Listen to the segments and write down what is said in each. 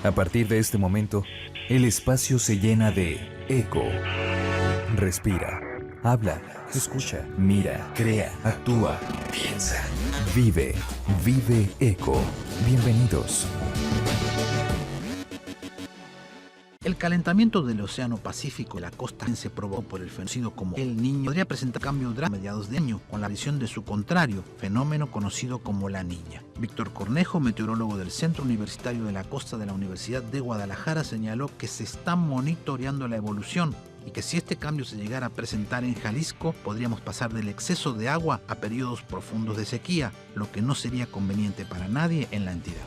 A partir de este momento, el espacio se llena de eco. Respira, habla, escucha, mira, crea, actúa, piensa, vive, vive eco. Bienvenidos. El calentamiento del Océano Pacífico y la costa se provocó por el fenómeno como El Niño podría presentar cambio drástico a mediados de año, con la visión de su contrario, fenómeno conocido como La Niña. Víctor Cornejo, meteorólogo del Centro Universitario de la Costa de la Universidad de Guadalajara, señaló que se está monitoreando la evolución y que si este cambio se llegara a presentar en Jalisco, podríamos pasar del exceso de agua a periodos profundos de sequía, lo que no sería conveniente para nadie en la entidad.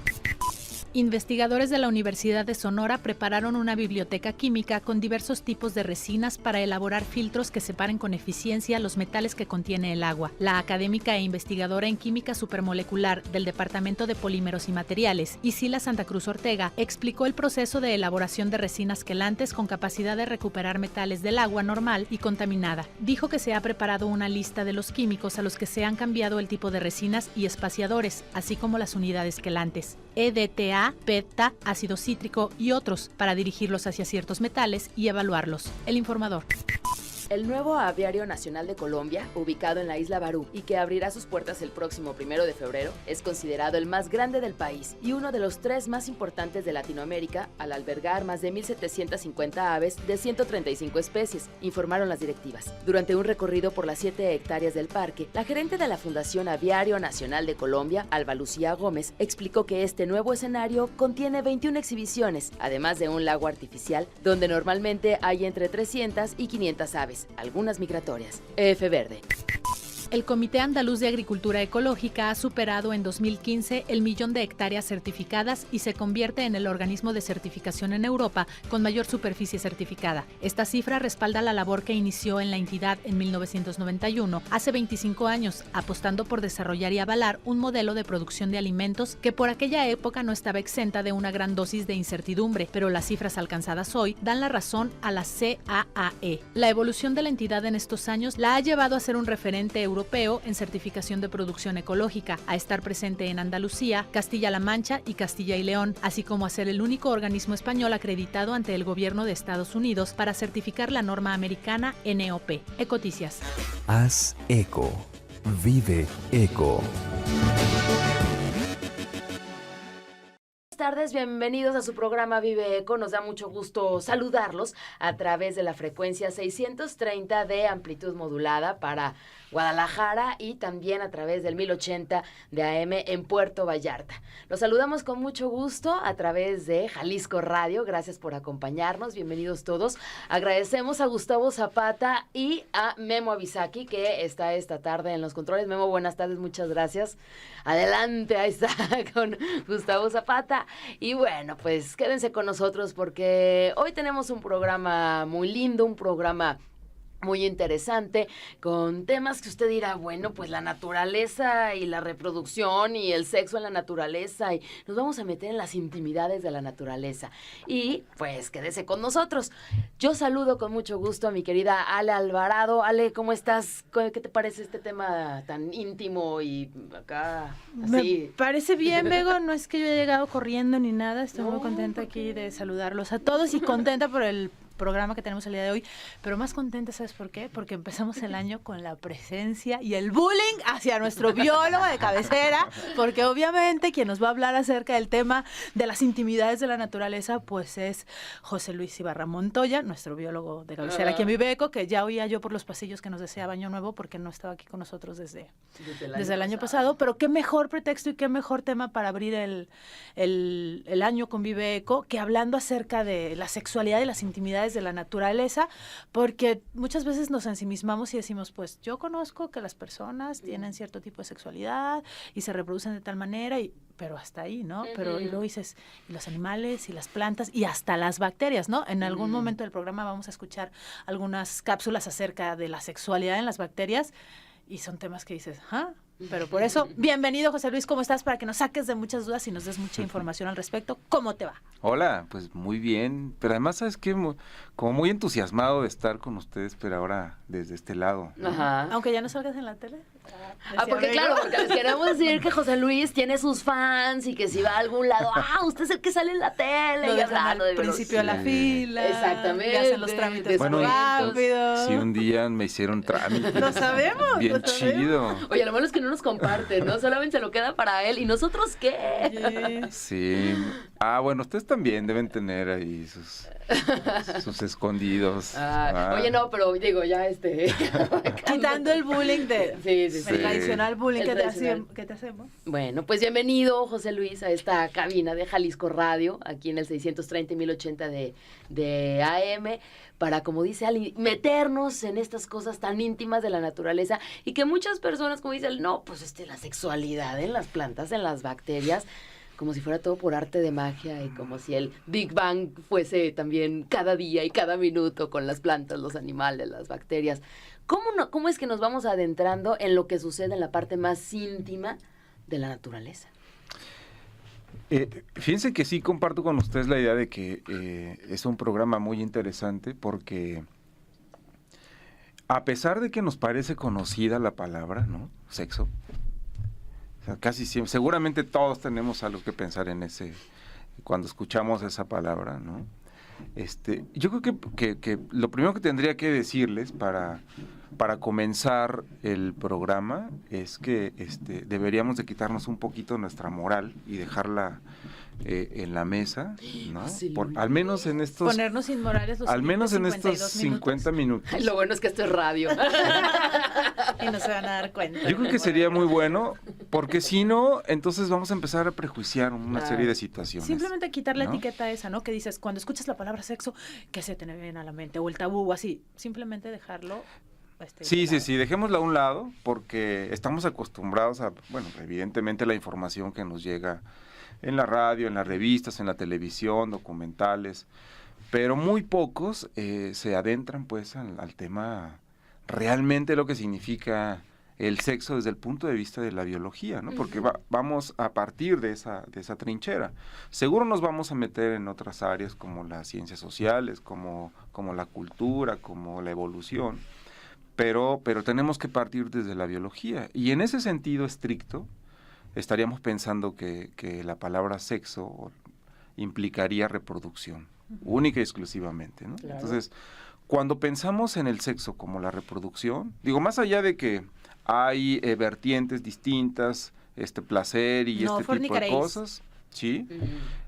Investigadores de la Universidad de Sonora prepararon una biblioteca química con diversos tipos de resinas para elaborar filtros que separen con eficiencia los metales que contiene el agua. La académica e investigadora en química supermolecular del Departamento de Polímeros y Materiales, Isila Santa Cruz Ortega, explicó el proceso de elaboración de resinas quelantes con capacidad de recuperar metales del agua normal y contaminada. Dijo que se ha preparado una lista de los químicos a los que se han cambiado el tipo de resinas y espaciadores, así como las unidades quelantes, EDTA, PETA, ácido cítrico y otros, para dirigirlos hacia ciertos metales y evaluarlos. El informador. El nuevo Aviario Nacional de Colombia, ubicado en la isla Barú y que abrirá sus puertas el próximo 1 de febrero, es considerado el más grande del país y uno de los 3 más importantes de Latinoamérica al albergar más de 1.750 aves de 135 especies, informaron las directivas. Durante un recorrido por las 7 hectáreas del parque, la gerente de la Fundación Aviario Nacional de Colombia, Alba Lucía Gómez, explicó que este nuevo escenario contiene 21 exhibiciones, además de un lago artificial, donde normalmente hay entre 300 y 500 aves, algunas migratorias. EF Verde. El Comité Andaluz de Agricultura Ecológica ha superado en 2015 el 1.000.000 de hectáreas certificadas y se convierte en el organismo de certificación en Europa con mayor superficie certificada. Esta cifra respalda la labor que inició en la entidad en 1991, hace 25 años, apostando por desarrollar y avalar un modelo de producción de alimentos que por aquella época no estaba exenta de una gran dosis de incertidumbre, pero las cifras alcanzadas hoy dan la razón a la CAAE. La evolución de la entidad en estos años la ha llevado a ser un referente europeo en certificación de producción ecológica, a estar presente en Andalucía, Castilla-La Mancha y Castilla y León, así como a ser el único organismo español acreditado ante el gobierno de Estados Unidos para certificar la norma americana NOP. Ecoticias. Haz eco. Vive eco. Buenas tardes, bienvenidos a su programa Vive Eco. Nos da mucho gusto saludarlos a través de la frecuencia 630 de amplitud modulada para Guadalajara y también a través del 1080 de AM en Puerto Vallarta. Los saludamos con mucho gusto a través de Jalisco Radio. Gracias por acompañarnos, bienvenidos todos. Agradecemos a Gustavo Zapata y a Memo Avisaki, que está esta tarde en los controles. Memo, buenas tardes, muchas gracias. Adelante, ahí está con Gustavo Zapata. Y bueno, pues quédense con nosotros porque hoy tenemos un programa muy lindo, un programa muy interesante, con temas que usted dirá, bueno, pues la naturaleza y la reproducción y el sexo en la naturaleza, y nos vamos a meter en las intimidades de la naturaleza. Y pues quédese con nosotros. Yo saludo con mucho gusto a mi querida Ale Alvarado. Ale, ¿cómo estás? ¿Qué te parece este tema tan íntimo y acá así? Me parece bien, Bego, no es que yo haya llegado corriendo ni nada, estoy muy contenta aquí de saludarlos a todos y contenta por el programa que tenemos el día de hoy, pero más contenta, ¿sabes por qué? Porque empezamos el año con la presencia y el bullying hacia nuestro biólogo de cabecera, porque obviamente quien nos va a hablar acerca del tema de las intimidades de la naturaleza, pues es José Luis Ibarra Montoya, nuestro biólogo de cabecera aquí en Vive Eco, que ya oía yo por los pasillos que nos deseaba año nuevo porque no estaba aquí con nosotros desde el año pasado, pero qué mejor pretexto y qué mejor tema para abrir el año con Vive Eco que hablando acerca de la sexualidad y las intimidades de la naturaleza, porque muchas veces nos ensimismamos y decimos, pues yo conozco que las personas tienen cierto tipo de sexualidad y se reproducen de tal manera, pero hasta ahí, ¿no? Pero y luego dices, y los animales y las plantas y hasta las bacterias, ¿no? En algún momento del programa vamos a escuchar algunas cápsulas acerca de la sexualidad en las bacterias y son temas que dices, ¿ah? Pero por eso, bienvenido José Luis, ¿cómo estás? Para que nos saques de muchas dudas y nos des mucha información al respecto. ¿Cómo te va? Hola, pues muy bien, pero además, ¿sabes qué? Como muy entusiasmado de estar con ustedes, pero ahora desde este lado, ¿no? Ajá. Aunque ya no salgas en la tele. Porque claro, porque les queremos decir que José Luis tiene sus fans y que si va a algún lado, usted es el que sale en la tele Lo y dejan hablando al de principio de la fila. Exactamente. Y hacen los trámites Bueno, rápido. Sí, un día me hicieron trámites. Lo sabemos. Bien lo sabemos. chido. Oye, lo malo es que no nos comparte, ¿no? Solamente se lo queda para él. ¿Y nosotros qué? Oye, Sí. Bueno, ustedes también deben tener ahí sus escondidos. Oye, no, pero digo, ya quitando el bullying Sí. el tradicional bullying El tradicional. que te hacemos. Bueno, pues bienvenido, José Luis, a esta cabina de Jalisco Radio, aquí en el 630 y 1080 de AM, para, como dice Ali, meternos en estas cosas tan íntimas de la naturaleza y que muchas personas, como dicen, no, pues la sexualidad en las plantas, en las bacterias, como si fuera todo por arte de magia y como si el Big Bang fuese también cada día y cada minuto con las plantas, los animales, las bacterias. ¿Cómo es que nos vamos adentrando en lo que sucede en la parte más íntima de la naturaleza? Fíjense que sí comparto con ustedes la idea de que es un programa muy interesante porque a pesar de que nos parece conocida la palabra, ¿no? Sexo, o sea, casi siempre, seguramente todos tenemos algo que pensar en cuando escuchamos esa palabra, ¿no? Yo creo que lo primero que tendría que decirles para comenzar el programa es que deberíamos de quitarnos un poquito nuestra moral y dejarla en la mesa, ¿no? Al menos en estos... Ponernos inmorales los al menos en estos 50 minutos. Ay, lo bueno es que esto es radio. Y no se van a dar cuenta. Yo creo que sería muy bueno, porque si no, entonces vamos a empezar a prejuiciar una serie de situaciones. Simplemente quitar la ¿no? etiqueta esa, ¿no? Que dices, cuando escuchas la palabra sexo, ¿qué se te viene a la mente? O el tabú, o así. Simplemente dejarlo... Sí, dejémosla a un lado, porque estamos acostumbrados a, bueno, evidentemente la información que nos llega en la radio, en las revistas, en la televisión, documentales, pero muy pocos se adentran pues al tema realmente lo que significa el sexo desde el punto de vista de la biología, ¿no? Porque vamos a partir de esa trinchera. Seguro nos vamos a meter en otras áreas como las ciencias sociales, como la cultura, como la evolución, pero tenemos que partir desde la biología. Y en ese sentido estricto, estaríamos pensando que la palabra sexo implicaría reproducción, única y exclusivamente, ¿no? Claro. Entonces, cuando pensamos en el sexo como la reproducción, digo, más allá de que hay vertientes distintas, placer y no tipo de fornicaréis. cosas, ¿sí?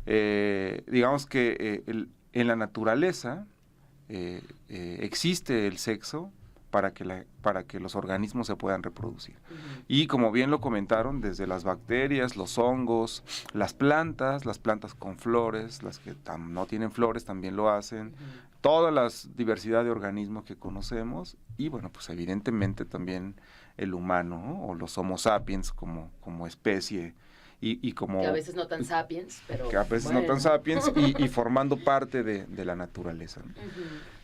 Digamos que en la naturaleza existe el sexo para que los organismos se puedan reproducir. Y como bien lo comentaron, desde las bacterias, los hongos, las plantas con flores, las que no tienen flores también lo hacen, toda la diversidad de organismos que conocemos, y bueno, pues evidentemente también el humano, ¿no? O los Homo sapiens como especie, y como... Que a veces no tan sapiens, pero... Que a veces no tan sapiens, y formando parte de la naturaleza, ¿no?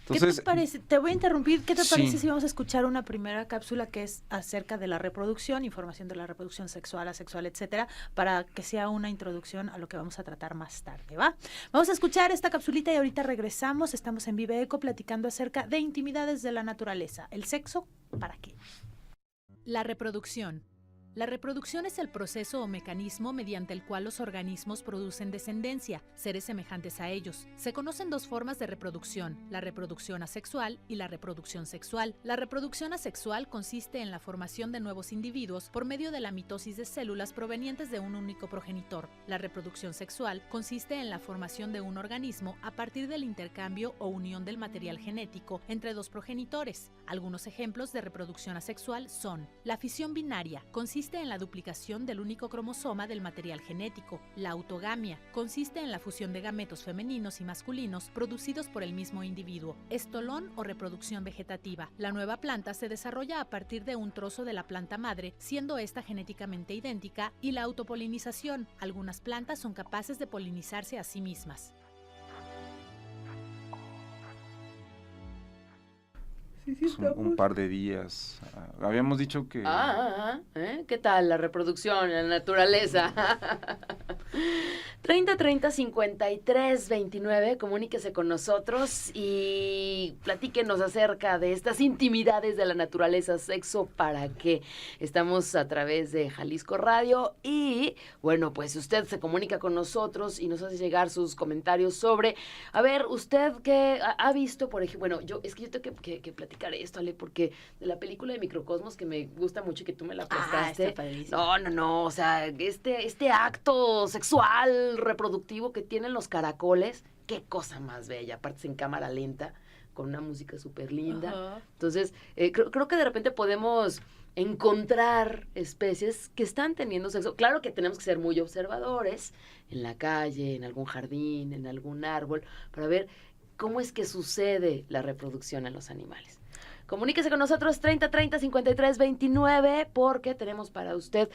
Entonces, ¿qué te parece? Te voy a interrumpir. ¿Qué te parece sí. si vamos a escuchar una primera cápsula que es acerca de la reproducción, información de la reproducción sexual, asexual, etcétera, para que sea una introducción a lo que vamos a tratar más tarde, ¿va? Vamos a escuchar esta capsulita y ahorita regresamos. Estamos en Vive Eco platicando acerca de intimidades de la naturaleza. ¿El sexo para qué? La reproducción. La reproducción es el proceso o mecanismo mediante el cual los organismos producen descendencia, seres semejantes a ellos. Se conocen dos formas de reproducción, la reproducción asexual y la reproducción sexual. La reproducción asexual consiste en la formación de nuevos individuos por medio de la mitosis de células provenientes de un único progenitor. La reproducción sexual consiste en la formación de un organismo a partir del intercambio o unión del material genético entre dos progenitores. Algunos ejemplos de reproducción asexual son la fisión binaria, consiste en la duplicación del único cromosoma del material genético. La autogamia consiste en la fusión de gametos femeninos y masculinos producidos por el mismo individuo. Estolón o reproducción vegetativa. La nueva planta se desarrolla a partir de un trozo de la planta madre, siendo esta genéticamente idéntica, y la autopolinización. Algunas plantas son capaces de polinizarse a sí mismas. un par de días. Habíamos dicho que... ¿Qué tal la reproducción en la naturaleza? 3030-5329, comuníquese con nosotros y platíquenos acerca de estas intimidades de la naturaleza, sexo para qué. Estamos a través de Jalisco Radio y, bueno, pues usted se comunica con nosotros y nos hace llegar sus comentarios sobre, a ver, usted qué ha visto, por ejemplo, bueno, yo tengo que platicar esto, Ale, porque de la película de Microcosmos que me gusta mucho y que tú me la prestaste. Está padrísimo. No, o sea, este acto sexual reproductivo que tienen los caracoles, qué cosa más bella, aparte es en cámara lenta, con una música súper linda. Ajá. Entonces, creo que de repente podemos encontrar especies que están teniendo sexo. Claro que tenemos que ser muy observadores en la calle, en algún jardín, en algún árbol, para ver cómo es que sucede la reproducción en los animales. Comuníquese con nosotros 3030-5329 porque tenemos para usted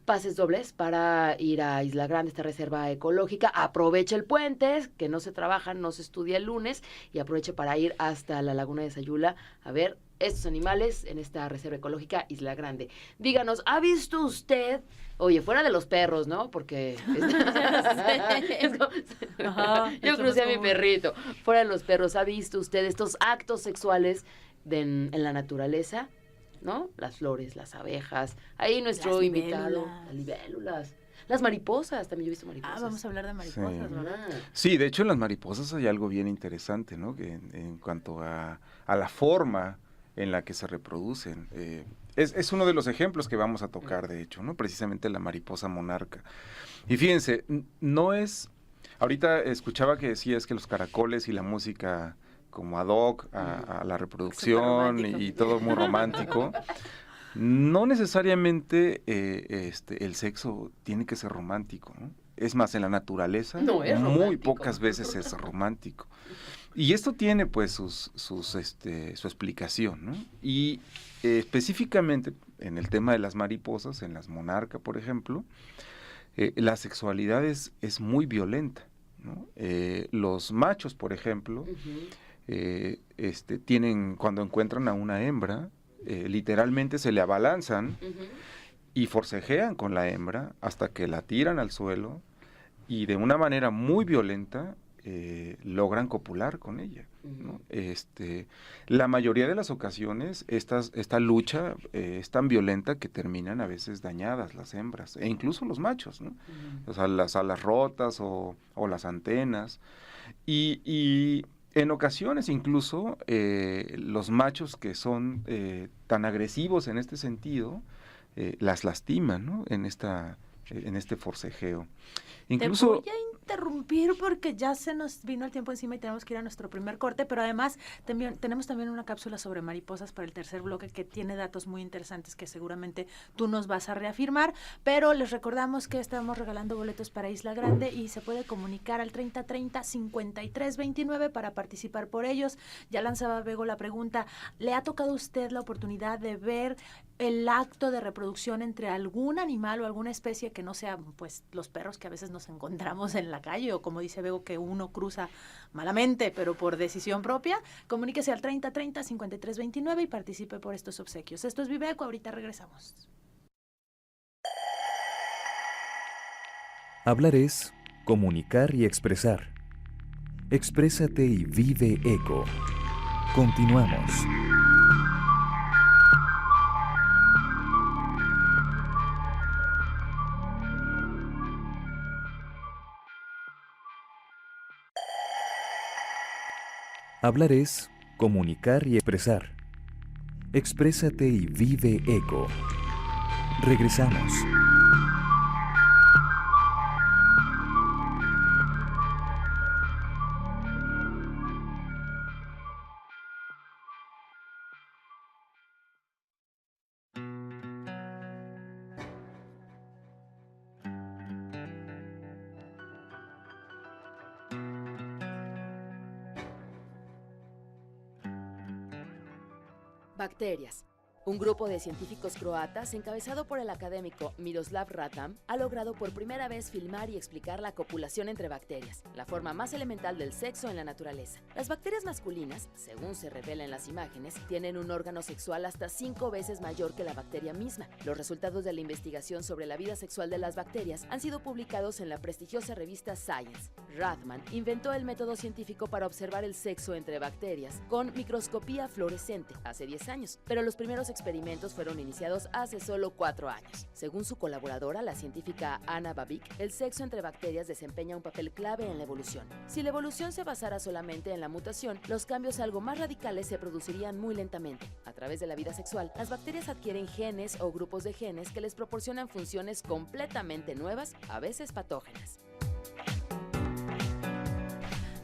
pases dobles para ir a Isla Grande, esta reserva ecológica. Aproveche el puente, que no se trabaja, no se estudia el lunes, y aproveche para ir hasta la Laguna de Sayula a ver estos animales en esta reserva ecológica Isla Grande. Díganos, ¿ha visto usted, oye, fuera de los perros, ¿no? Porque yo crucé a mi perrito. Fuera de los perros, ¿ha visto usted estos actos sexuales en la naturaleza, ¿no? Las flores, las abejas, ahí nuestro Las invitado, libélulas. las libélulas, las mariposas, también yo he visto mariposas. Vamos a hablar de mariposas, Sí. ¿verdad? Sí, de hecho en las mariposas hay algo bien interesante, ¿no? Que en cuanto a la forma en la que se reproducen. Es uno de los ejemplos que vamos a tocar, de hecho, ¿no? Precisamente la mariposa monarca. Y fíjense, no es... Ahorita escuchaba que decías que los caracoles y la música como ad hoc a la reproducción y todo muy romántico. No necesariamente el sexo tiene que ser romántico, ¿no? Es más, en la naturaleza No es muy romántico. pocas veces es romántico. Y esto tiene pues su explicación, ¿no? Y específicamente en el tema de las mariposas, en las monarcas, por ejemplo, la sexualidad es muy violenta, ¿no? Los machos, por ejemplo, Ujú. tienen, cuando encuentran a una hembra, literalmente se le abalanzan Ujú. y forcejean con la hembra hasta que la tiran al suelo y de una manera muy violenta logran copular con ella, ¿no? La mayoría de las ocasiones esta lucha es tan violenta que terminan a veces dañadas las hembras e incluso los machos, ¿no? Ujú. O sea, las alas rotas o las antenas y en ocasiones incluso los machos que son tan agresivos en este sentido las lastiman, ¿no? En este forcejeo. Incluso Te voy a interrumpir porque ya se nos vino el tiempo encima y tenemos que ir a nuestro primer corte, pero además tenemos también una cápsula sobre mariposas para el tercer bloque que tiene datos muy interesantes que seguramente tú nos vas a reafirmar, pero les recordamos que estamos regalando boletos para Isla Grande y se puede comunicar al 3030-5329 para participar por ellos. Ya lanzaba Bego la pregunta, ¿le ha tocado a usted la oportunidad de ver el acto de reproducción entre algún animal o alguna especie que no sea pues los perros que a veces nos encontramos en la calle o como dice Bego que uno cruza malamente pero por decisión propia? Comuníquese al 3030-5329 y participe por estos obsequios. Esto es Vive Eco, ahorita regresamos. Hablar es comunicar y expresar. Exprésate y vive eco. Continuamos. Hablar es comunicar y expresar. Exprésate y vive eco. Regresamos. Bacterias. Un grupo de científicos croatas, encabezado por el académico Miroslav Ratam, ha logrado por primera vez filmar y explicar la copulación entre bacterias, la forma más elemental del sexo en la naturaleza. Las bacterias masculinas, según se revela en las imágenes, tienen un órgano sexual hasta 5 veces mayor que la bacteria misma. Los resultados de la investigación sobre la vida sexual de las bacterias han sido publicados en la prestigiosa revista Science. Rathman inventó el método científico para observar el sexo entre bacterias con microscopía fluorescente hace 10 años, pero los primeros experimentos fueron iniciados hace solo 4 años. Según su colaboradora, la científica Anna Babik, el sexo entre bacterias desempeña un papel clave en la evolución. Si la evolución se basara solamente en la mutación, los cambios algo más radicales se producirían muy lentamente. A través de la vida sexual, las bacterias adquieren genes o grupos de genes que les proporcionan funciones completamente nuevas, a veces patógenas.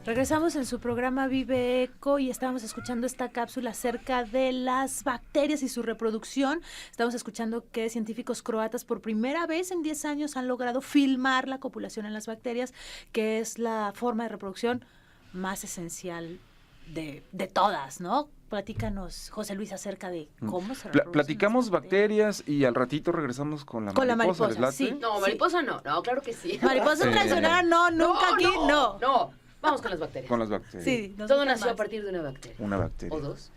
Regresamos en su programa Vive Eco y estábamos escuchando esta cápsula acerca de las bacterias y su reproducción. Estamos escuchando que científicos croatas por primera vez en 10 años han logrado filmar la copulación en las bacterias, que es la forma de reproducción más esencial de todas, ¿no? Platícanos, José Luis, acerca de cómo se reproducen. Platicamos bacterias y al ratito regresamos con la mariposa. ¿Les late? Sí. No, mariposa no, claro que sí. Mariposa traicionera, no, nunca aquí, no. No. Vamos con las bacterias. Con las bacterias. Sí, Todo nació a partir de una bacteria. Una bacteria. ¿O dos?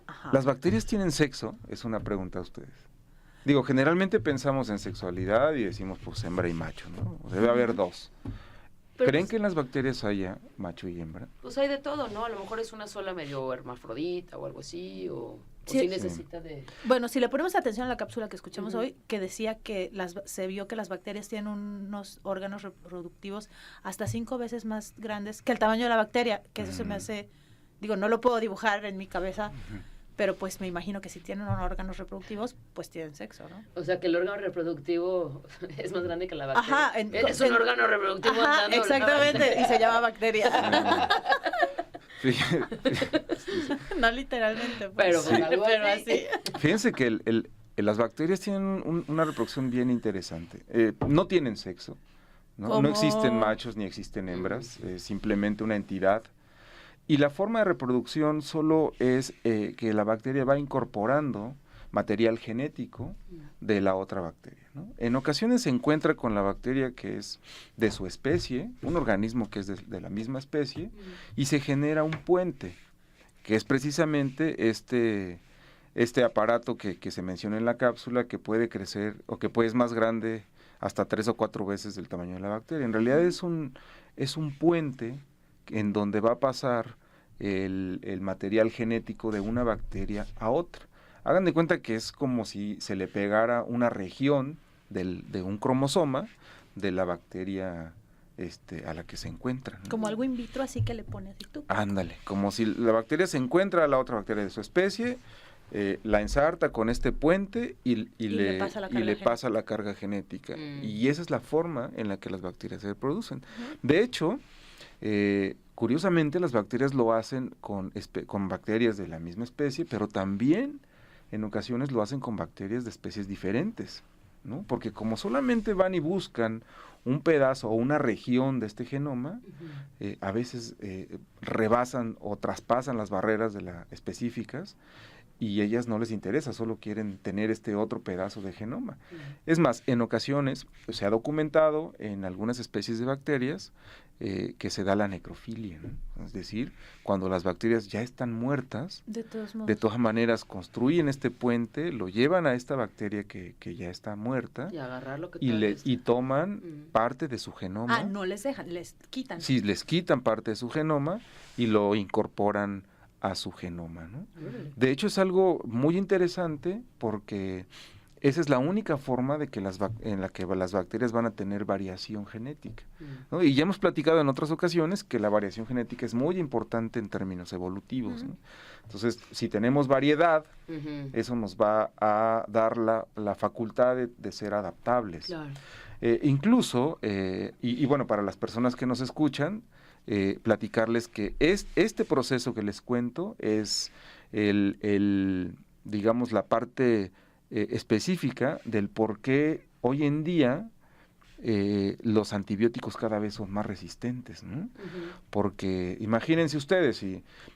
Ajá. ¿Las bacterias tienen sexo? Es una pregunta a ustedes. Digo, generalmente pensamos en sexualidad y decimos, pues, hembra y macho, ¿no? Debe haber dos. Pero ¿Creen pues, que en las bacterias haya macho y hembra? pues hay de todo, ¿no? A lo mejor es una sola medio hermafrodita o algo así, o Sí. sí necesita de... Bueno, si le ponemos atención a la cápsula que escuchamos hoy, que decía que se vio que las bacterias tienen unos órganos reproductivos hasta 5 veces más grandes que el tamaño de la bacteria, que eso se me hace, digo, no lo puedo dibujar en mi cabeza, pero pues me imagino que si tienen órganos reproductivos, pues tienen sexo, ¿no? O sea, que el órgano reproductivo es más grande que la bacteria. Ajá. Es un órgano reproductivo Ajá, andando. exactamente, y se llama bacteria. No literalmente, Pero, pues, algo pero así. así. Fíjense que las bacterias tienen una reproducción bien interesante. No tienen sexo, ¿no? ¿Cómo? No existen machos ni existen hembras, es simplemente una entidad. Y la forma de reproducción solo es que la bacteria va incorporando material genético de la otra bacteria, ¿no? En ocasiones se encuentra con la bacteria que es de su especie, un organismo que es de la misma especie, y se genera un puente, que es precisamente este aparato que se menciona en la cápsula, que puede crecer o que puede ser más grande hasta 3 o 4 veces del tamaño de la bacteria. En realidad es un puente en donde va a pasar el material genético de una bacteria a otra. Hagan de cuenta que es como si se le pegara una región de un cromosoma de la bacteria a la que se encuentra, ¿no? Como algo in vitro, así que le pones y tú. Ándale, como si la bacteria se encuentra a la otra bacteria de su especie, la ensarta con este puente y le pasa la carga genética. Y esa es la forma en la que las bacterias se reproducen. De hecho, curiosamente las bacterias lo hacen con bacterias de la misma especie, pero también en ocasiones lo hacen con bacterias de especies diferentes, ¿no? Porque como solamente van y buscan un pedazo o una región de este genoma, a veces rebasan o traspasan las barreras específicas, y ellas no les interesa, solo quieren tener este otro pedazo de genoma. Es más, en ocasiones se ha documentado en algunas especies de bacterias que se da la necrofilia, ¿no? Es decir, cuando las bacterias ya están muertas, De todos modos. de todas maneras construyen este puente, lo llevan a esta bacteria que ya está muerta Y agarrar lo que y toman parte de su genoma. Ah, no les dejan, les quitan. Sí, les quitan parte de su genoma y lo incorporan a su genoma, ¿no? De hecho, es algo muy interesante porque esa es la única forma de que en la que las bacterias van a tener variación genética, ¿no? Y ya hemos platicado en otras ocasiones que la variación genética es muy importante en términos evolutivos, ¿no? Entonces, si tenemos variedad, eso nos va a dar la facultad de ser adaptables. Claro. Incluso, y bueno, para las personas que nos escuchan, platicarles que este proceso que les cuento es digamos, la parte específica del por qué hoy en día los antibióticos cada vez son más resistentes, ¿no? Porque imagínense ustedes,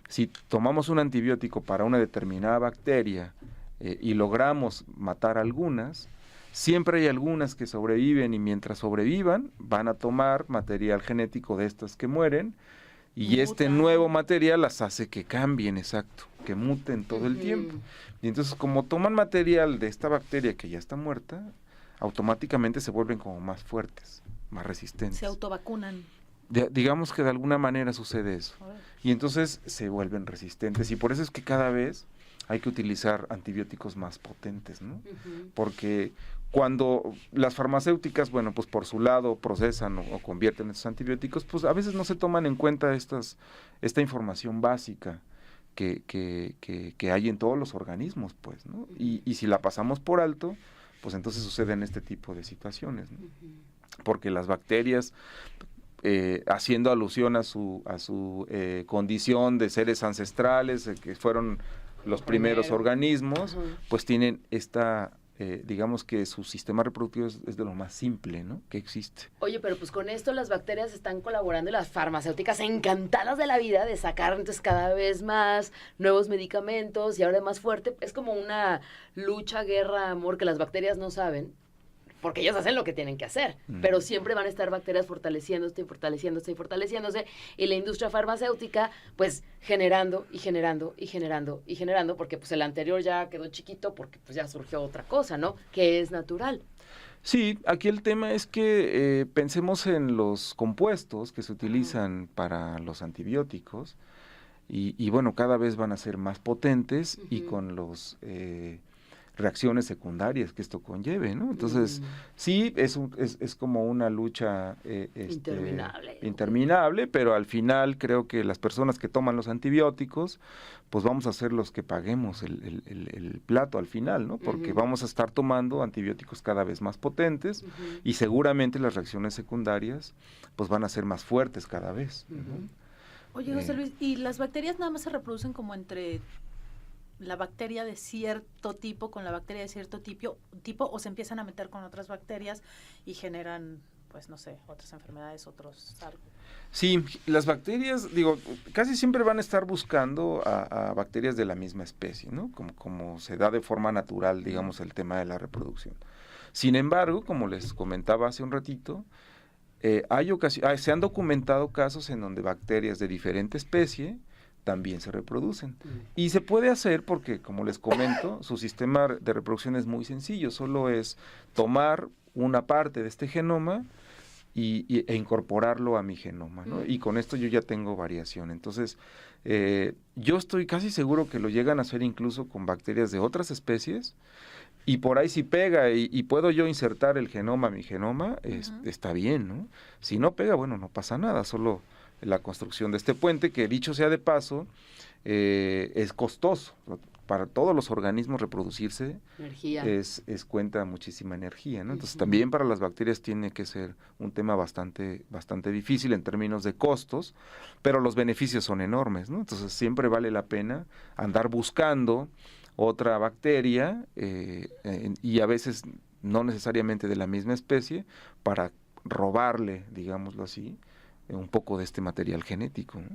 si tomamos un antibiótico para una determinada bacteria y logramos matar algunas, siempre hay algunas que sobreviven y mientras sobrevivan van a tomar material genético de estas que mueren y este nuevo material las hace que cambien, exacto, que muten todo el tiempo. Y entonces como toman material de esta bacteria que ya está muerta, automáticamente se vuelven como más fuertes, más resistentes. Se autovacunan. Digamos que de alguna manera sucede eso. Y entonces se vuelven resistentes y por eso es que cada vez hay que utilizar antibióticos más potentes, ¿no? Porque cuando las farmacéuticas, bueno, pues por su lado procesan o convierten estos antibióticos, pues a veces no se toman en cuenta esta información básica que hay en todos los organismos, pues, ¿no? Y si la pasamos por alto, pues entonces suceden este tipo de situaciones, ¿no? Porque las bacterias, haciendo alusión a su condición de seres ancestrales, que fueron los primeros organismos, pues tienen digamos que su sistema reproductivo es de lo más simple, ¿no?, que existe. Oye, pero pues con esto las bacterias están colaborando y las farmacéuticas encantadas de la vida de sacar entonces cada vez más nuevos medicamentos y ahora más fuerte. Es como una lucha, guerra, amor que las bacterias no saben, porque ellos hacen lo que tienen que hacer, pero siempre van a estar bacterias fortaleciéndose, y la industria farmacéutica, pues, generando, porque pues el anterior ya quedó chiquito, porque pues ya surgió otra cosa, ¿no?, que es natural. Sí, aquí el tema es que pensemos en los compuestos que se utilizan para los antibióticos, y bueno, cada vez van a ser más potentes y con los reacciones secundarias que esto conlleve, ¿no? Entonces, sí, es como una lucha interminable, pero al final creo que las personas que toman los antibióticos, pues vamos a ser los que paguemos el plato al final, ¿no? Porque vamos a estar tomando antibióticos cada vez más potentes y seguramente las reacciones secundarias, pues van a ser más fuertes cada vez, ¿no? Oye, José Luis, ¿y las bacterias nada más se reproducen como entre la bacteria de cierto tipo con la bacteria de cierto tipo o se empiezan a meter con otras bacterias y generan, pues no sé, otras enfermedades, algo? Sí, las bacterias, casi siempre van a estar buscando a bacterias de la misma especie, ¿no? Como se da de forma natural, digamos, el tema de la reproducción. Sin embargo, como les comentaba hace un ratito, se han documentado casos en donde bacterias de diferente especie también se reproducen. Y se puede hacer porque, como les comento, su sistema de reproducción es muy sencillo, solo es tomar una parte de este genoma e incorporarlo a mi genoma, ¿no? Y con esto yo ya tengo variación. Entonces, yo estoy casi seguro que lo llegan a hacer incluso con bacterias de otras especies, y por ahí si pega y puedo yo insertar el genoma a mi genoma, está bien, ¿no? Si no pega, bueno, no pasa nada, solo la construcción de este puente, que dicho sea de paso, es costoso. Para todos los organismos reproducirse cuenta muchísima energía, ¿no? Entonces también para las bacterias tiene que ser un tema bastante difícil en términos de costos, pero los beneficios son enormes, ¿no? Entonces siempre vale la pena andar buscando otra bacteria y a veces no necesariamente de la misma especie para robarle, digámoslo así, un poco de este material genético, ¿no?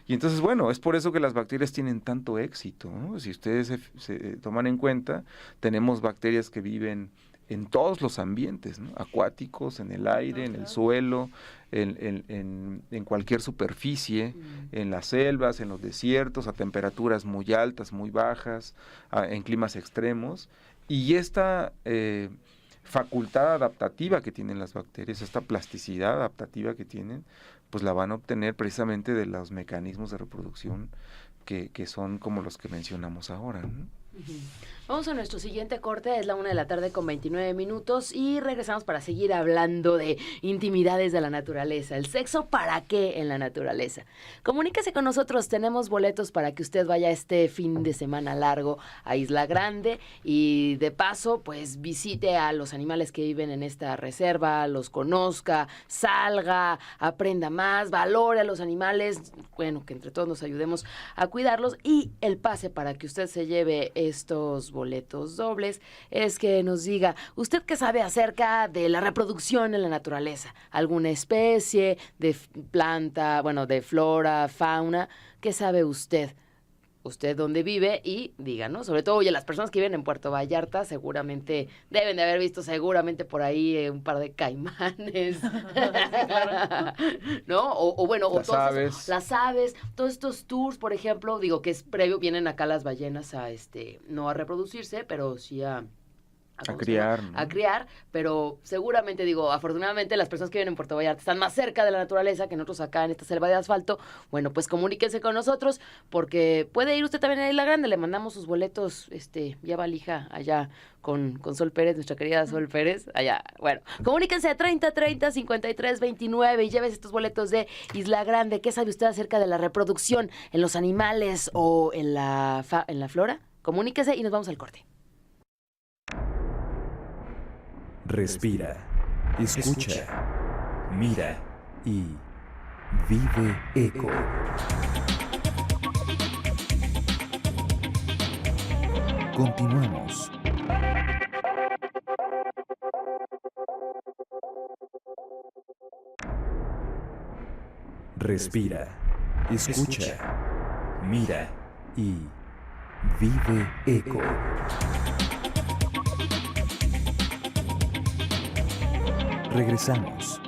Y entonces, bueno, es por eso que las bacterias tienen tanto éxito, ¿no? Si ustedes se toman en cuenta, tenemos bacterias que viven en todos los ambientes, ¿no? Acuáticos, en el aire, en el suelo, en cualquier superficie, en las selvas, en los desiertos, a temperaturas muy altas, muy bajas, en climas extremos. Y esta facultad adaptativa que tienen las bacterias, esta plasticidad adaptativa que tienen, pues la van a obtener precisamente de los mecanismos de reproducción que son como los que mencionamos ahora, ¿no? Vamos a nuestro siguiente corte, es la 1:29 y regresamos para seguir hablando de intimidades de la naturaleza. ¿El sexo para qué en la naturaleza? Comuníquese con nosotros, tenemos boletos para que usted vaya este fin de semana largo a Isla Grande y de paso pues visite a los animales que viven en esta reserva, los conozca, salga, aprenda más, valore a los animales, bueno, que entre todos nos ayudemos a cuidarlos, y el pase para que usted se lleve estos boletos dobles es que nos diga, ¿usted qué sabe acerca de la reproducción en la naturaleza? ¿Alguna especie de planta, bueno, de flora, fauna? ¿Qué sabe usted? usted dónde vive y díganos, sobre todo, oye, las personas que viven en Puerto Vallarta seguramente deben de haber visto seguramente por ahí un par de caimanes, ¿no? O bueno, o las aves, todos estos tours, por ejemplo, digo que es previo, vienen acá las ballenas a no a reproducirse, pero sí a criar, ¿no? A criar, pero seguramente, digo, afortunadamente las personas que viven en Puerto Vallarta están más cerca de la naturaleza que nosotros acá en esta selva de asfalto. Bueno, pues comuníquense con nosotros, porque puede ir usted también a Isla Grande, le mandamos sus boletos, vía valija allá con Sol Pérez, nuestra querida Sol Pérez, allá. Bueno, comuníquense a 3030-5329 y llévese estos boletos de Isla Grande. ¿Qué sabe usted acerca de la reproducción en los animales o en la flora? Comuníquese y nos vamos al corte. Respira, escucha, mira y vive eco. Continuamos. Respira, escucha, mira y vive eco. Regresamos.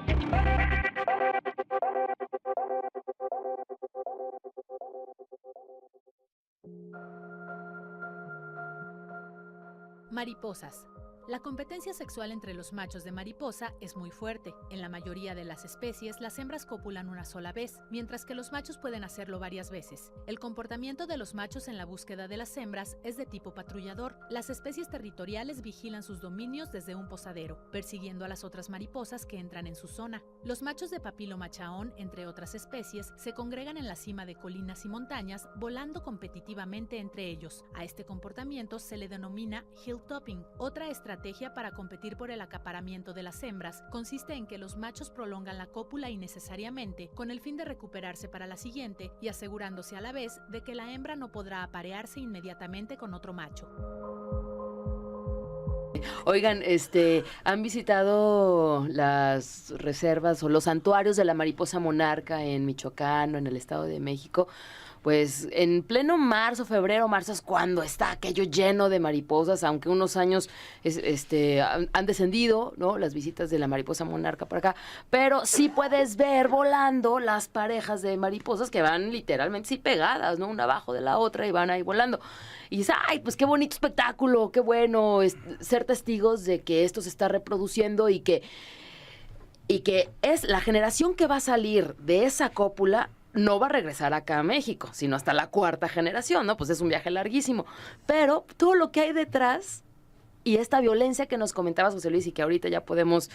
Mariposas. La competencia sexual entre los machos de mariposa es muy fuerte. En la mayoría de las especies, las hembras copulan una sola vez, mientras que los machos pueden hacerlo varias veces. El comportamiento de los machos en la búsqueda de las hembras es de tipo patrullador. Las especies territoriales vigilan sus dominios desde un posadero, persiguiendo a las otras mariposas que entran en su zona. Los machos de papiloma chaón, entre otras especies, se congregan en la cima de colinas y montañas, volando competitivamente entre ellos. A este comportamiento se le denomina hilltopping. Otra estrategia para competir por el acaparamiento de las hembras consiste en que los machos prolongan la cópula innecesariamente con el fin de recuperarse para la siguiente y asegurándose a la vez de que la hembra no podrá aparearse inmediatamente con otro macho. Oigan, ¿han visitado las reservas o los santuarios de la mariposa monarca en Michoacán o en el Estado de México? Pues en pleno marzo es cuando está aquello lleno de mariposas, aunque unos años han descendido, ¿no?, las visitas de la mariposa monarca por acá, pero sí puedes ver volando las parejas de mariposas que van literalmente sí pegadas, ¿no?, una abajo de la otra y van ahí volando. Y dices, ay, pues qué bonito espectáculo, qué bueno ser testigos de que esto se está reproduciendo y que es la generación que va a salir de esa cópula. No va a regresar acá a México, sino hasta la 4ª generación, ¿no? Pues es un viaje larguísimo. Pero todo lo que hay detrás y esta violencia que nos comentabas, José Luis, y que ahorita ya podemos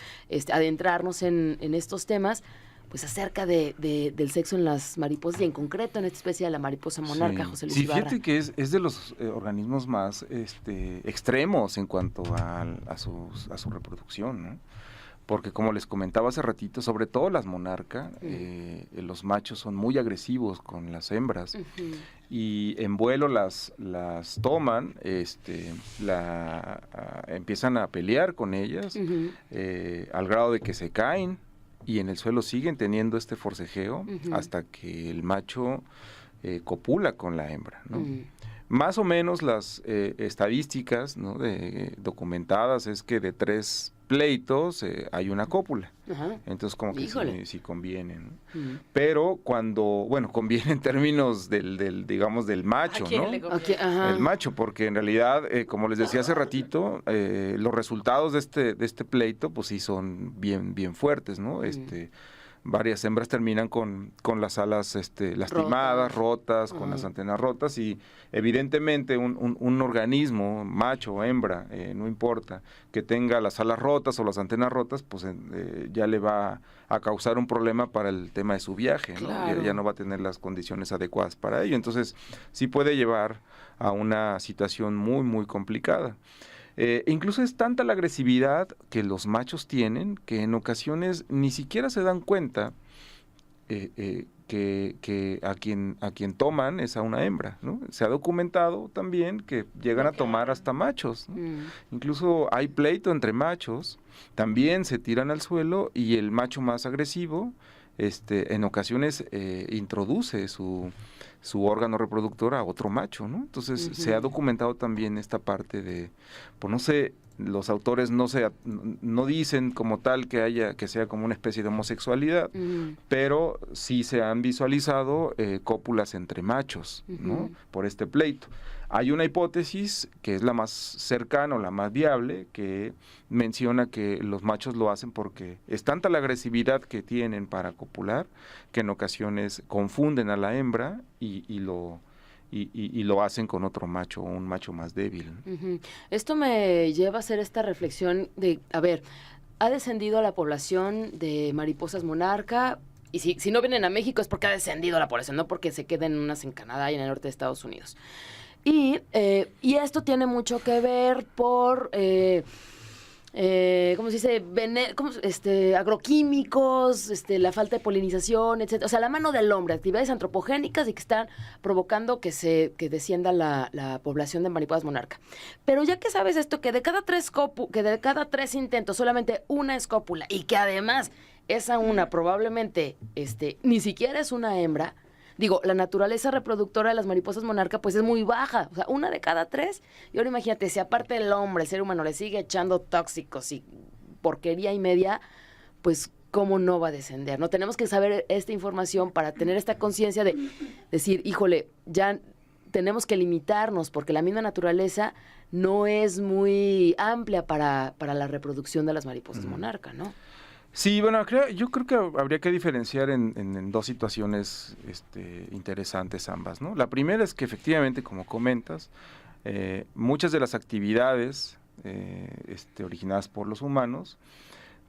adentrarnos en estos temas, pues acerca del sexo en las mariposas y en concreto en esta especie de la mariposa monarca, sí. José Luis Ibarra. Fíjate que es de los organismos más extremos en cuanto a su reproducción, ¿no? Porque como les comentaba hace ratito, sobre todo las monarcas, los machos son muy agresivos con las hembras y en vuelo las toman, empiezan a pelear con ellas al grado de que se caen y en el suelo siguen teniendo este forcejeo hasta que el macho copula con la hembra, ¿no? Más o menos las estadísticas, ¿no?, documentadas es que de 3 pleitos hay una cópula. Entonces como que sí conviene, ¿no? Pero cuando, conviene en términos del macho, ¿no? El macho, porque en realidad, como les decía hace ratito, los resultados de este pleito, pues sí son bien fuertes, ¿no? Varias hembras terminan con las alas lastimadas, rotas, con las antenas rotas y evidentemente un organismo, macho o hembra, no importa, que tenga las alas rotas o las antenas rotas, pues ya le va a causar un problema para el tema de su viaje, ¿no? Claro. Ya no va a tener las condiciones adecuadas para ello. Entonces sí puede llevar a una situación muy complicada. Incluso es tanta la agresividad que los machos tienen que en ocasiones ni siquiera se dan cuenta que a quien toman es a una hembra, ¿no? Se ha documentado también que llegan a tomar hasta machos, ¿no? Incluso hay pleito entre machos, también se tiran al suelo y el macho más agresivo en ocasiones introduce su órgano reproductor a otro macho, ¿no? Entonces se ha documentado también esta parte de, pues no sé, los autores no dicen como tal que sea como una especie de homosexualidad, pero sí se han visualizado cópulas entre machos, ¿no? Por este pleito. Hay una hipótesis que es la más cercana o la más viable, que menciona que los machos lo hacen porque es tanta la agresividad que tienen para copular que en ocasiones confunden a la hembra y lo hacen con otro macho, un macho más débil. Esto me lleva a hacer esta reflexión de, a ver, ha descendido la población de mariposas monarca, y si no vienen a México es porque ha descendido la población, no porque se queden unas en Canadá y en el norte de Estados Unidos. Y esto tiene mucho que ver por, ¿cómo se dice? Agroquímicos, la falta de polinización, etcétera. O sea, la mano del hombre, actividades antropogénicas y que están provocando que descienda la población de mariposas monarca. Pero ya que sabes esto, que de cada tres intentos solamente una es cópula y que además esa una probablemente ni siquiera es una hembra. Digo, la naturaleza reproductora de las mariposas monarca pues es muy baja, o sea, una de cada tres. Y ahora imagínate, si aparte el hombre, el ser humano, le sigue echando tóxicos y porquería y media, pues cómo no va a descender, ¿no? Tenemos que saber esta información para tener esta conciencia de decir, híjole, ya tenemos que limitarnos porque la misma naturaleza no es muy amplia para la reproducción de las mariposas monarca, ¿no? Sí, bueno, yo creo que habría que diferenciar en dos situaciones interesantes ambas, ¿no? La primera es que efectivamente, como comentas, muchas de las actividades originadas por los humanos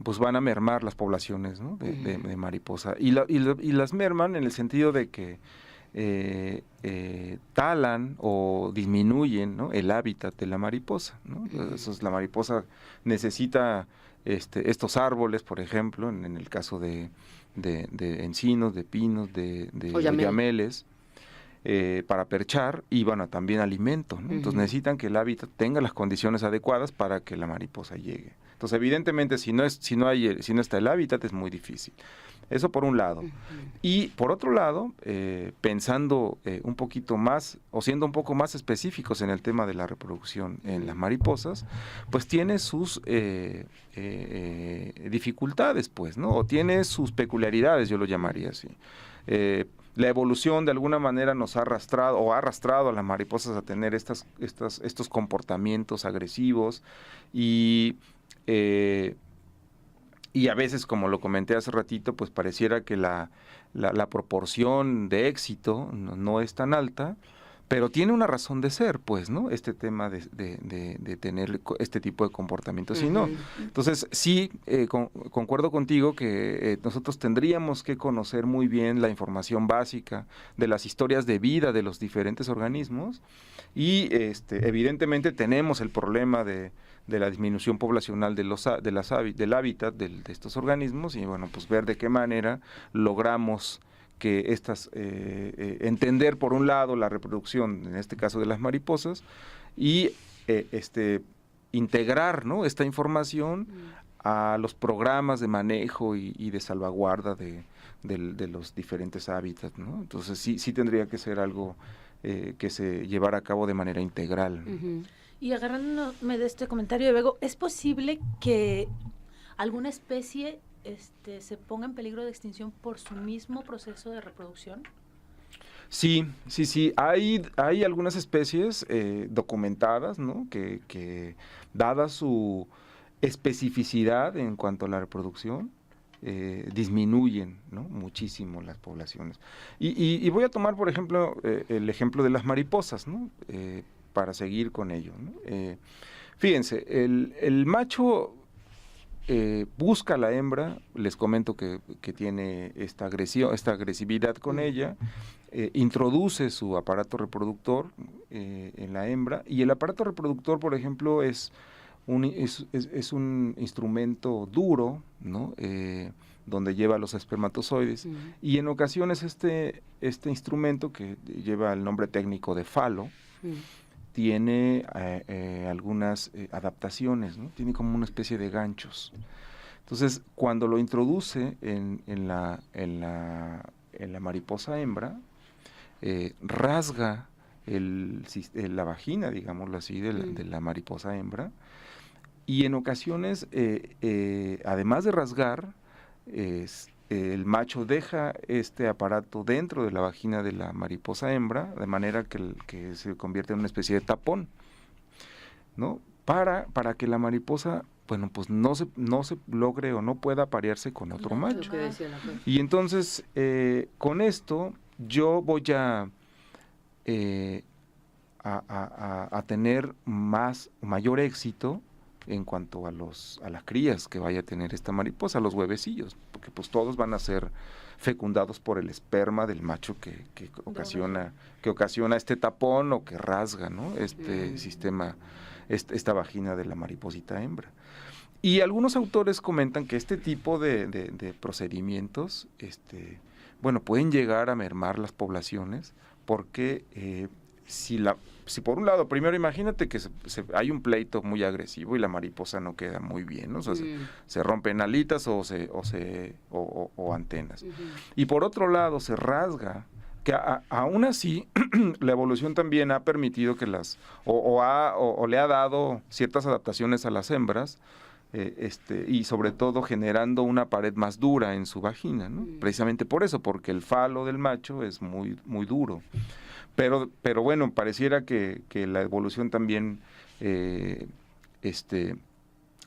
pues van a mermar las poblaciones, ¿no? de mariposa. Y las merman en el sentido de que talan o disminuyen, ¿no? el hábitat de la mariposa, ¿no? Entonces, la mariposa necesita estos árboles, por ejemplo, en el caso de encinos, de pinos, de oyameles, para perchar y bueno, también alimento, ¿no? Entonces necesitan que el hábitat tenga las condiciones adecuadas para que la mariposa llegue. Entonces, evidentemente, si no está el hábitat, es muy difícil. Eso por un lado. Y por otro lado, pensando un poquito más, o siendo un poco más específicos en el tema de la reproducción en las mariposas, pues tiene sus dificultades, pues, ¿no? O tiene sus peculiaridades, yo lo llamaría así. La evolución de alguna manera nos ha arrastrado a las mariposas a tener estos comportamientos agresivos y a veces, como lo comenté hace ratito, pues pareciera que la proporción de éxito no es tan alta, pero tiene una razón de ser, pues, ¿no? Este tema de tener este tipo de comportamientos. Si no, entonces sí, concuerdo contigo que nosotros tendríamos que conocer muy bien la información básica de las historias de vida de los diferentes organismos y evidentemente tenemos el problema de la disminución poblacional del hábitat de estos organismos y bueno, pues ver de qué manera logramos que entender por un lado la reproducción, en este caso de las mariposas, y integrar, ¿no? esta información a los programas de manejo y de salvaguarda de los diferentes hábitats, ¿no? Entonces sí tendría que ser algo que se llevara a cabo de manera integral. Y agarrándome de este comentario de Bego, ¿es posible que alguna especie se ponga en peligro de extinción por su mismo proceso de reproducción? Sí. Hay algunas especies documentadas, ¿no? que dada su especificidad en cuanto a la reproducción, disminuyen, ¿no? muchísimo las poblaciones. Y voy a tomar, por ejemplo, el ejemplo de las mariposas, ¿no? Para seguir con ello, ¿no? Fíjense, el macho busca a la hembra, les comento que tiene esta agresividad con ella, introduce su aparato reproductor en la hembra, y el aparato reproductor, por ejemplo, es un instrumento duro, ¿no? Donde lleva los espermatozoides, y en ocasiones este instrumento, que lleva el nombre técnico de falo, tiene algunas adaptaciones, ¿no? Tiene como una especie de ganchos. Entonces, cuando lo introduce en la mariposa hembra, rasga la vagina, digámoslo así, de la mariposa hembra, y en ocasiones, además de rasgar, el macho deja este aparato dentro de la vagina de la mariposa hembra, de manera que se convierte en una especie de tapón, ¿no? Para que la mariposa, bueno, pues no se logre o no pueda aparearse con otro macho. Y entonces, con esto, yo voy a tener mayor éxito en cuanto a las crías que vaya a tener esta mariposa, los huevecillos, porque pues todos van a ser fecundados por el esperma del macho que ocasiona este tapón o que rasga, ¿no? Sistema, esta vagina de la mariposita hembra. Y algunos autores comentan que este tipo de procedimientos, bueno, pueden llegar a mermar las poblaciones, porque si por un lado, primero imagínate que hay un pleito muy agresivo y la mariposa no queda muy bien, ¿no? O sea, se rompen alitas o antenas. Y por otro lado se rasga, que aún así la evolución también ha permitido que le ha dado ciertas adaptaciones a las hembras, y sobre todo generando una pared más dura en su vagina, ¿no? Precisamente por eso, porque el falo del macho es muy, muy duro. Pero bueno, pareciera que la evolución también le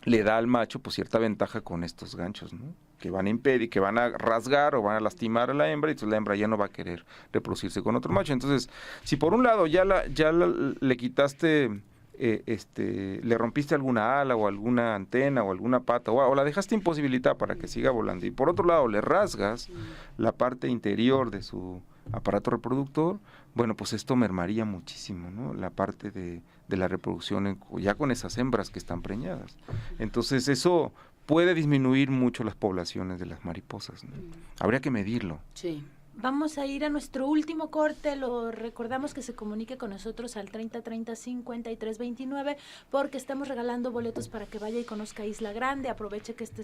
da al macho pues cierta ventaja con estos ganchos, ¿no? Que van a impedir, que van a rasgar o van a lastimar a la hembra, y entonces la hembra ya no va a querer reproducirse con otro macho. Entonces, si por un lado le quitaste, le rompiste alguna ala o alguna antena o alguna pata o la dejaste imposibilitada para que siga volando, y por otro lado le rasgas la parte interior de su aparato reproductor, bueno, pues esto mermaría muchísimo, ¿no? La parte de la reproducción ya con esas hembras que están preñadas. Entonces eso puede disminuir mucho las poblaciones de las mariposas, ¿no? Habría que medirlo. Sí. Vamos a ir a nuestro último corte. Lo recordamos que se comunique con nosotros al 3030-5329, porque estamos regalando boletos para que vaya y conozca Isla Grande. Aproveche que este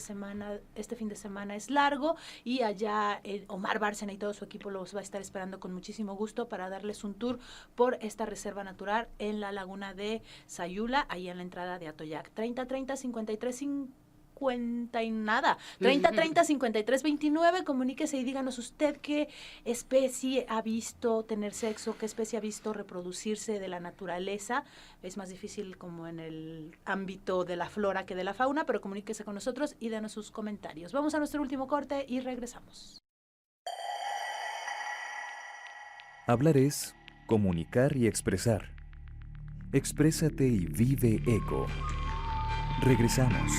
fin de semana es largo, y allá Omar Bárcena y todo su equipo los va a estar esperando con muchísimo gusto para darles un tour por esta reserva natural en la laguna de Sayula, ahí en la entrada de Atoyac. 3030-5329 y nada, 3030-5329, comuníquese y díganos usted qué especie ha visto tener sexo, qué especie ha visto reproducirse de la naturaleza. Es más difícil como en el ámbito de la flora que de la fauna, pero comuníquese con nosotros y denos sus comentarios. Vamos a nuestro último corte y regresamos. Hablar es comunicar y expresar. Exprésate y vive eco. Regresamos.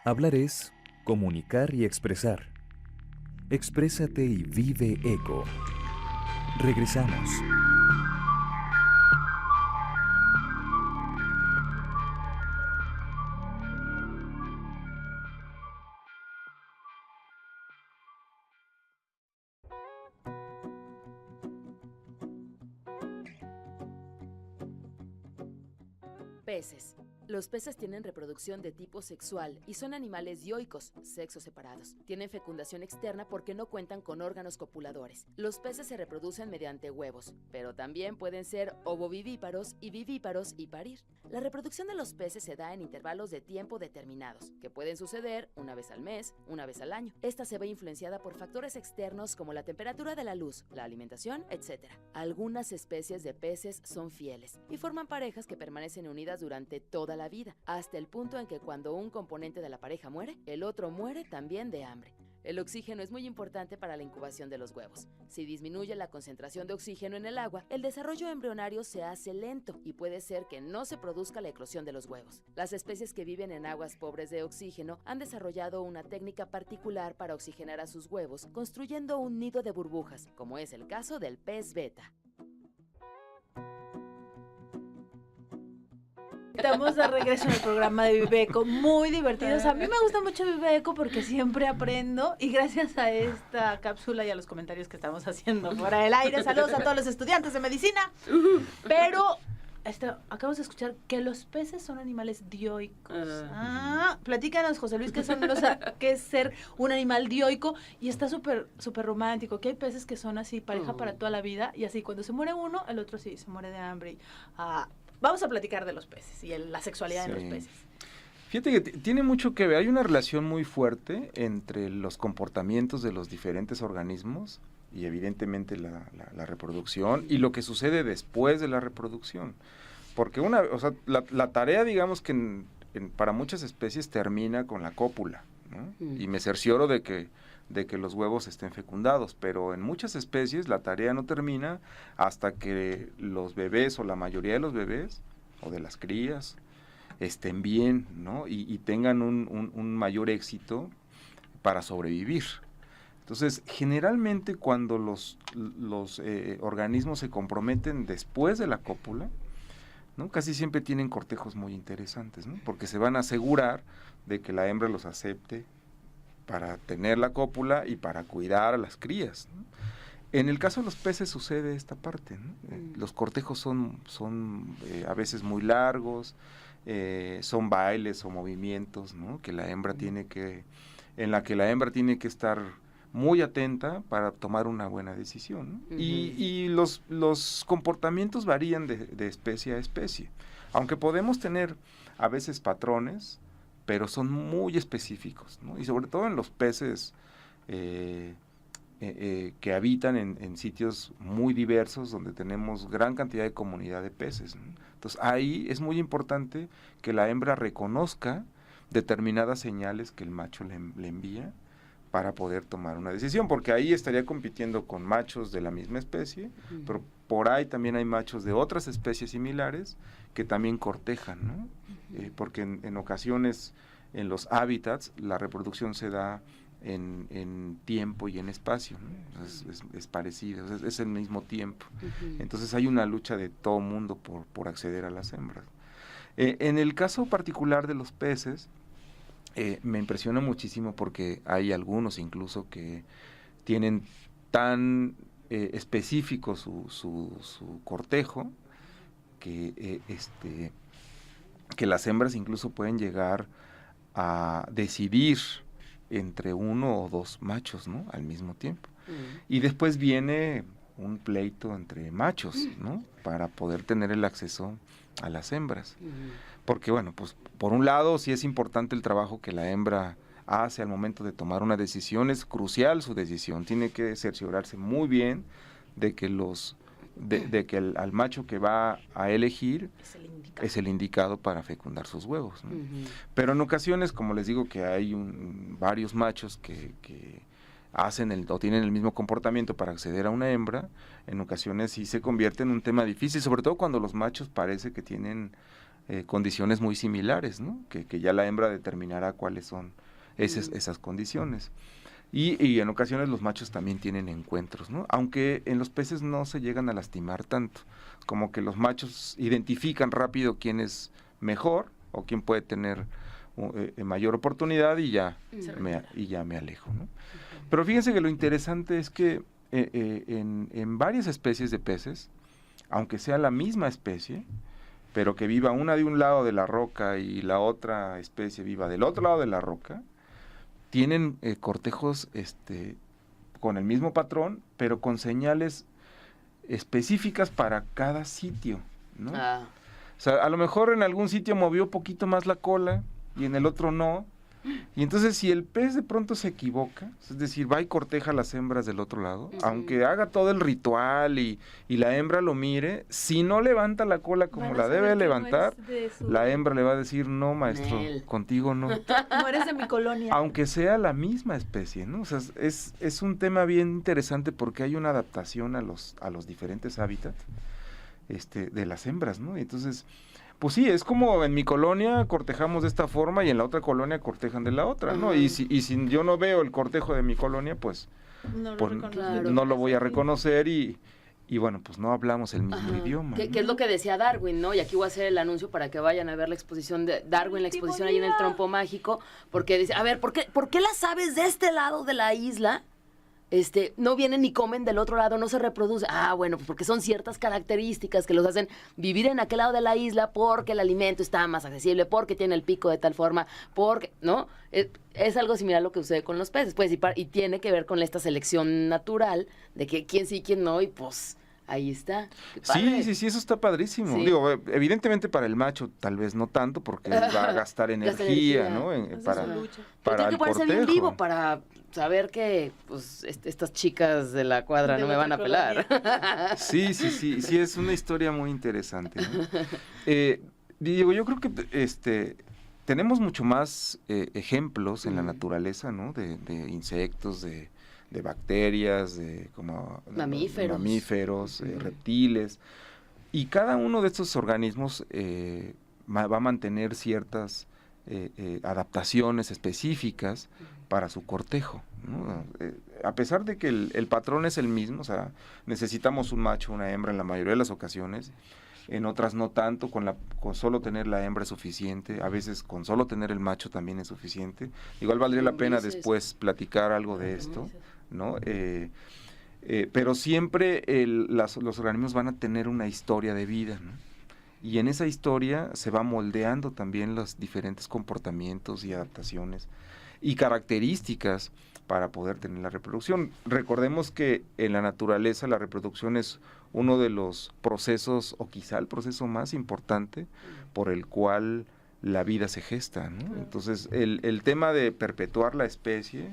Hablar es comunicar y expresar. Exprésate y vive eco. Regresamos. Peces. Los peces tienen reproducción de tipo sexual y son animales dioicos, sexos separados. Tienen fecundación externa porque no cuentan con órganos copuladores. Los peces se reproducen mediante huevos, pero también pueden ser ovovivíparos y vivíparos y parir. La reproducción de los peces se da en intervalos de tiempo determinados, que pueden suceder una vez al mes, una vez al año. Esta se ve influenciada por factores externos como la temperatura de la luz, la alimentación, etc. Algunas especies de peces son fieles y forman parejas que permanecen unidas durante toda la vida, hasta el punto en que cuando un componente de la pareja muere, el otro muere también de hambre. El oxígeno es muy importante para la incubación de los huevos. Si disminuye la concentración de oxígeno en el agua, el desarrollo embrionario se hace lento y puede ser que no se produzca la eclosión de los huevos. Las especies que viven en aguas pobres de oxígeno han desarrollado una técnica particular para oxigenar a sus huevos, construyendo un nido de burbujas, como es el caso del pez beta. Estamos de regreso en el programa de Vive Eco, muy divertidos. A mí me gusta mucho Vive Eco porque siempre aprendo y gracias a esta cápsula y a los comentarios que estamos haciendo fuera del aire. Saludos a todos los estudiantes de medicina. Pero acabamos de escuchar que los peces son animales dioicos. Platícanos, José Luis, qué es ser un animal dioico, y está súper romántico, que hay peces que son así, pareja para toda la vida, y así cuando se muere uno, el otro sí se muere de hambre. Vamos a platicar de los peces y la sexualidad de los peces. Fíjate que tiene mucho que ver, hay una relación muy fuerte entre los comportamientos de los diferentes organismos y evidentemente la reproducción y lo que sucede después de la reproducción. Porque la tarea, digamos que para muchas especies termina con la cópula, ¿no? Y me cercioro de que los huevos estén fecundados, pero en muchas especies la tarea no termina hasta que los bebés o la mayoría de los bebés o de las crías estén bien, ¿no? Y tengan un mayor éxito para sobrevivir. Entonces, generalmente cuando los organismos se comprometen después de la cópula, ¿no? Casi siempre tienen cortejos muy interesantes, ¿no? Porque se van a asegurar de que la hembra los acepte para tener la cópula y para cuidar a las crías, ¿no? En el caso de los peces sucede esta parte, ¿no? Los cortejos son a veces muy largos, son bailes o movimientos, ¿no? En la que la hembra tiene que estar muy atenta para tomar una buena decisión, ¿no? Y los comportamientos varían de especie a especie, aunque podemos tener a veces patrones, pero son muy específicos, ¿no? Y sobre todo en los peces que habitan en sitios muy diversos, donde tenemos gran cantidad de comunidad de peces, ¿no? Entonces ahí es muy importante que la hembra reconozca determinadas señales que el macho le envía para poder tomar una decisión, porque ahí estaría compitiendo con machos de la misma especie, pero por ahí también hay machos de otras especies similares que también cortejan, ¿no? Porque en ocasiones en los hábitats la reproducción se da en tiempo y en espacio, ¿no? Es parecido, es el mismo tiempo. Entonces hay una lucha de todo mundo por acceder a las hembras. En el caso particular de los peces, me impresiona muchísimo porque hay algunos incluso que tienen tan específico su cortejo que las hembras incluso pueden llegar a decidir entre uno o dos machos, ¿no? Al mismo tiempo. Y después viene un pleito entre machos, ¿no? Para poder tener el acceso a las hembras. Porque, bueno, pues por un lado sí es importante el trabajo que la hembra hace al momento de tomar una decisión, es crucial su decisión, tiene que cerciorarse muy bien de que al macho que va a elegir es el indicado para fecundar sus huevos, ¿no? Pero en ocasiones, como les digo, que hay varios machos que hacen o tienen el mismo comportamiento para acceder a una hembra, en ocasiones sí se convierte en un tema difícil, sobre todo cuando los machos parece que tienen condiciones muy similares, ¿no? Que ya la hembra determinará cuáles son esas condiciones. Y en ocasiones los machos también tienen encuentros, ¿no? Aunque en los peces no se llegan a lastimar tanto, como que los machos identifican rápido quién es mejor o quién puede tener mayor oportunidad y ya me alejo, ¿no? Pero fíjense que lo interesante es que en varias especies de peces, aunque sea la misma especie, pero que viva una de un lado de la roca y la otra especie viva del otro lado de la roca, tienen cortejos con el mismo patrón, pero con señales específicas para cada sitio, ¿no? O sea, a lo mejor en algún sitio movió poquito más la cola y en el otro no. Y entonces si el pez de pronto se equivoca, es decir, va y corteja a las hembras del otro lado, aunque haga todo el ritual y la hembra lo mire, si no levanta la cola como la debe levantar, la hembra le va a decir, no, maestro, contigo no. No eres de mi colonia. Aunque sea la misma especie, ¿no? O sea, es un tema bien interesante porque hay una adaptación a los diferentes hábitats de las hembras, ¿no? Y entonces, pues sí, es como en mi colonia cortejamos de esta forma y en la otra colonia cortejan de la otra, ¿no? Y si yo no veo el cortejo de mi colonia, pues no lo voy a reconocer y y bueno, pues no hablamos el mismo idioma. Que es lo que decía Darwin, ¿no? Y aquí voy a hacer el anuncio para que vayan a ver la exposición de Darwin, la exposición ahí en el Trompo Mágico, porque dice, a ver, ¿por qué las aves de este lado de la isla no vienen ni comen del otro lado, no se reproducen? Ah, bueno, pues porque son ciertas características que los hacen vivir en aquel lado de la isla, porque el alimento está más accesible, porque tiene el pico de tal forma, porque, ¿no? Es algo similar a lo que sucede con los peces, pues, y tiene que ver con esta selección natural de que quién sí, quién no, y pues ahí está. Sí, eso está padrísimo. Sí. Digo, evidentemente para el macho tal vez no tanto, porque va a gastar energía, ¿no? Para tiene que el ponerse bien cortejo. vivo para saber que pues estas chicas de la cuadra no me van a pelar. Sí, es una historia muy interesante, ¿no? Diego, yo creo que tenemos mucho más ejemplos en la naturaleza, ¿no? De insectos, de bacterias, de como mamíferos, reptiles, y cada uno de estos organismos va a mantener ciertas adaptaciones específicas para su cortejo, ¿no? A pesar de que el patrón es el mismo, o sea, necesitamos un macho, una hembra en la mayoría de las ocasiones, en otras no tanto, con solo tener la hembra es suficiente, a veces con solo tener el macho también es suficiente. Igual valdría la pena después platicar algo de esto, ¿no? Pero siempre los organismos van a tener una historia de vida, ¿no? Y en esa historia se va moldeando también los diferentes comportamientos y adaptaciones y características para poder tener la reproducción. Recordemos que en la naturaleza la reproducción es uno de los procesos, o quizá el proceso más importante por el cual la vida se gesta, ¿no? Entonces, el tema de perpetuar la especie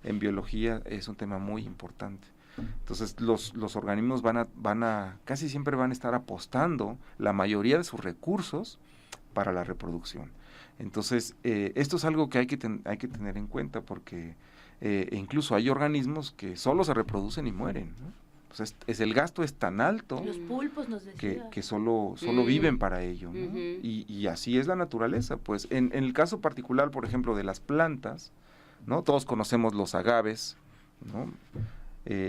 en biología es un tema muy importante. Entonces, los organismos casi siempre van a estar apostando la mayoría de sus recursos para la reproducción. Entonces, esto es algo que hay que tener en cuenta, porque incluso hay organismos que solo se reproducen y mueren, ¿no? Pues el gasto es tan alto. Los pulpos nos decía. que solo viven para ello, ¿no? Y así es la naturaleza. Pues en el caso particular, por ejemplo, de las plantas, ¿no? Todos conocemos los agaves, ¿no?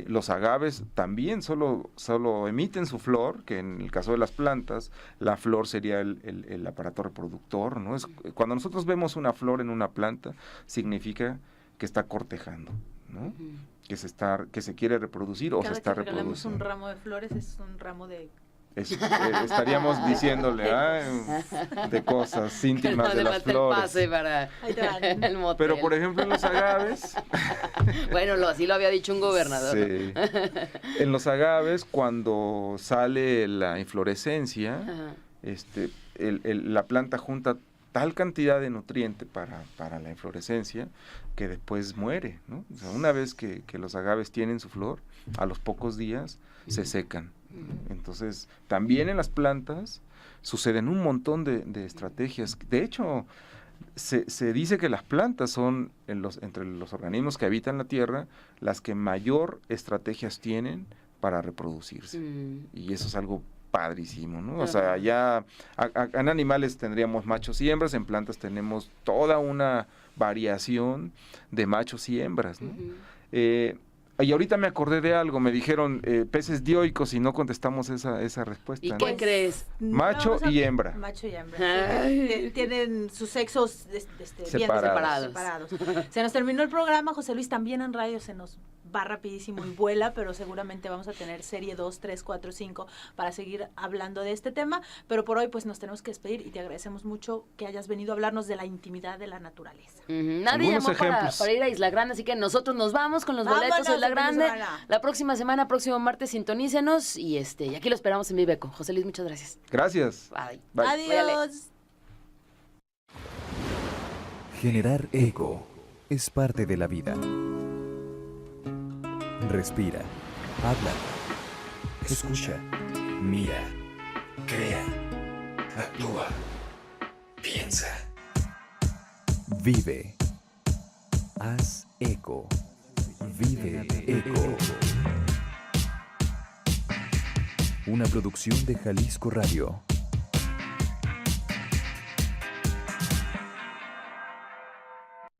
Los agaves también solo emiten su flor, que en el caso de las plantas, la flor sería el aparato reproductor, ¿no? Cuando nosotros vemos una flor en una planta, significa que está cortejando, ¿no? Que se quiere reproducir o se está reproduciendo. Cada vez que regalamos un ramo de flores es un ramo de... estaríamos diciéndole de cosas íntimas de las flores. El motel. Pero por ejemplo en los agaves... Bueno, así lo había dicho un gobernador. Sí. En los agaves, cuando sale la inflorescencia, la planta junta tal cantidad de nutriente para la inflorescencia que después muere, ¿no? O sea, una vez que los agaves tienen su flor, a los pocos días se secan. Entonces, también en las plantas suceden un montón de estrategias. De hecho, se dice que las plantas son, entre los organismos que habitan la Tierra, las que mayor estrategias tienen para reproducirse. Y eso es algo padrísimo, ¿no? O sea, ya en animales tendríamos machos y hembras, en plantas tenemos toda una variación de machos y hembras, ¿no? Y ahorita me acordé de algo, me dijeron peces dioicos y no contestamos esa respuesta. ¿Y ¿no? qué crees? Macho y hembra. Macho y hembra. Tienen sus sexos bien separados. Se nos terminó el programa, José Luis, también en radio se nos va rapidísimo y vuela, pero seguramente vamos a tener serie 2, 3, 4, 5 para seguir hablando de este tema, pero por hoy pues nos tenemos que despedir y te agradecemos mucho que hayas venido a hablarnos de la intimidad de la naturaleza. Nadie llamó para ir a Isla Grande, así que nosotros nos vamos con los boletos a Isla Grande. La próxima semana, próximo martes, sintonícenos y aquí lo esperamos en Viveco. José Luis, muchas gracias. Gracias. Bye. Adiós. Generar eco es parte de la vida. Respira, habla, escucha, mira, crea, actúa, piensa. Vive. Haz eco. Vive eco. Una producción de Jalisco Radio.